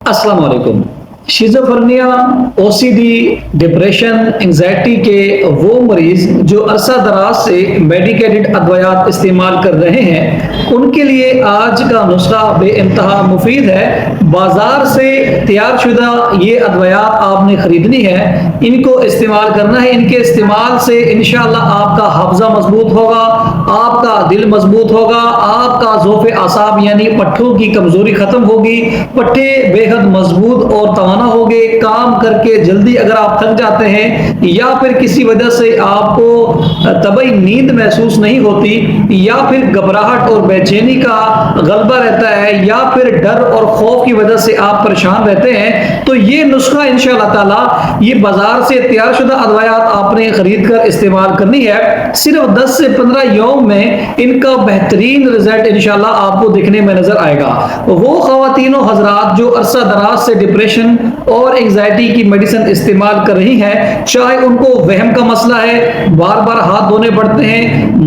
अस्सलाम वालेकुम। Schizophrenia, OCD, depression, anxiety के वो मरीज जो अरसा दराज से मेडिकेटेड अद्वयात इस्तेमाल कर रहे हैं, उनके लिए आज का नुस्खा बेइंतहा मुफीद है। बाजार से तैयार शुदा ये अद्वयात आपने खरीदनी है, इनको इस्तेमाल करना है। इनके इस्तेमाल से इंशाअल्लाह आपका हाफजा मजबूत होगा, आपका दिल मजबूत होगा, आपका ज़ोफ़े आसाब यानी पट्ठों की कमजोरी खत्म होगी, पट्टे बेहद मजबूत और तवाना हो गए। काम करके जल्दी अगर आप थक जाते हैं या फिर किसी वजह से आपको तबई नींद महसूस नहीं होती या फिर घबराहट और बेचैनी का गलबा रहता है या फिर डर और खौफ की वजह से आप परेशान रहते हैं, तो ये नुस्खा इंशाअल्लाह ताला ये बाजार से तैयार शुदा अद्वयात आपने खरीद कर इस्तेमाल करनी है। सिर्फ 10 से 15 यौम में इनका बेहतरीन रिजल्ट इंशाअल्लाह आपको दिखने में नजर आएगा। वो खवातीनो हजरात जो अरसा दराज से डिप्रेशन और एंजाइटी की मेडिसिन इस्तेमाल कर रही हैं, चाहे उनको वहम का मसला है, बार बार हाथ धोने पड़ते हैं,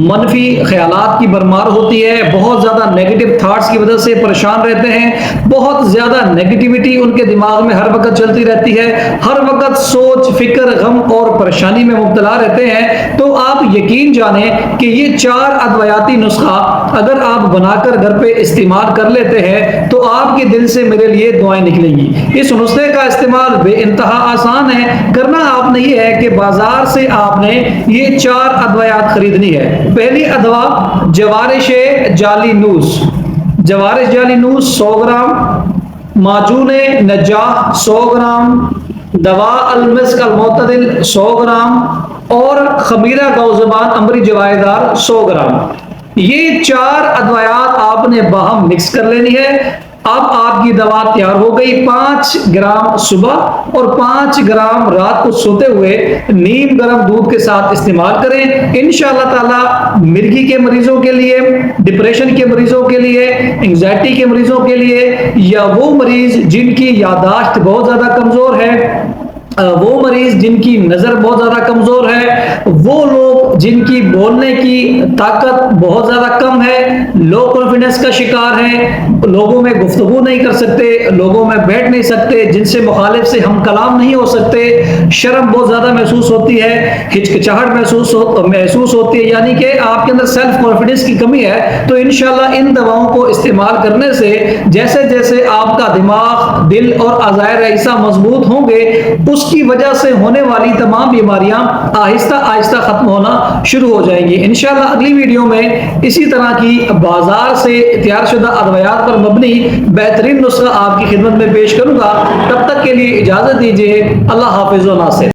मनफी ख्यालात की बरमार होती है, बहुत ज्यादा नेगेटिव थॉट्स की वजह से परेशान रहते हैं, बहुत ज्यादा नेगेटिविटी उनके दिमाग में हर वक्त चलती रहती है, हर वक्त सोच फिक्र गम और परेशानी में मुब्तला रहते हैं, तो आप यकीन जाने कि ये 4 अद्वयाती नुस्खा अगर आप बनाकर घर पे इस्तेमाल कर लेते हैं तो आपके दिल से मेरे लिए दुआएं निकलेंगी। इस नुस्खे का इस्तेमाल बेइंतहा आसान है। करना आपने ये है कि बाजार से आपने ये 4 अद्वयात खरीदनी है। पहली अदवा जवारिश जालीनूस। जवारिश जालीनूस 100 ग्राम, माजून नजाह 100 ग्राम, दवा अलमिस्क अलमुतदिल 100 ग्राम और खमीरा गौज़बान अमरी जवायदार 100 ग्राम। ये 4 अद्वयात आपने बाहम मिक्स कर लेनी है। अब आपकी दवा तैयार हो गई। 5 ग्राम सुबह और 5 ग्राम रात को सोते हुए नीम गर्म दूध के साथ इस्तेमाल करें। इंशाअल्लाह ताला मिर्गी के मरीजों के लिए, डिप्रेशन के मरीजों के लिए, एंजाइटी के मरीजों के लिए, या वो मरीज जिनकी यादाश्त बहुत ज्यादा कमजोर है, वो मरीज जिनकी नजर बहुत ज्यादा कमजोर है, वो लोग जिनकी बोलने की ताकत बहुत ज्यादा कम है, लो कॉन्फिडेंस का शिकार है, लोगों में गुफ्तगू नहीं कर सकते, लोगों में बैठ नहीं सकते, जिनसे मुखालिफ से हम कलाम नहीं हो सकते, शर्म बहुत ज्यादा महसूस होती है, हिचकिचाहट महसूस होती है, यानी कि आपके अंदर सेल्फ कॉन्फिडेंस की कमी है, तो इंशाल्लाह इन दवाओं को इस्तेमाल करने से जैसे जैसे आपका दिमाग, दिल और अज़ायर रईसा मजबूत होंगे, उसकी वजह से होने वाली तमाम बीमारियां आहिस्ता आहिस्ता खत्म होना शुरू हो जाएंगी। इंशाल्लाह अगली वीडियो में इसी तरह की बाजार से तैयार शुदा अद्वयात पर मबनी बेहतरीन नुस्खा आपकी खिदमत में पेश करूंगा। तब तक के लिए इजाजत दीजिए। अल्लाह हाफिज़ व नासिर।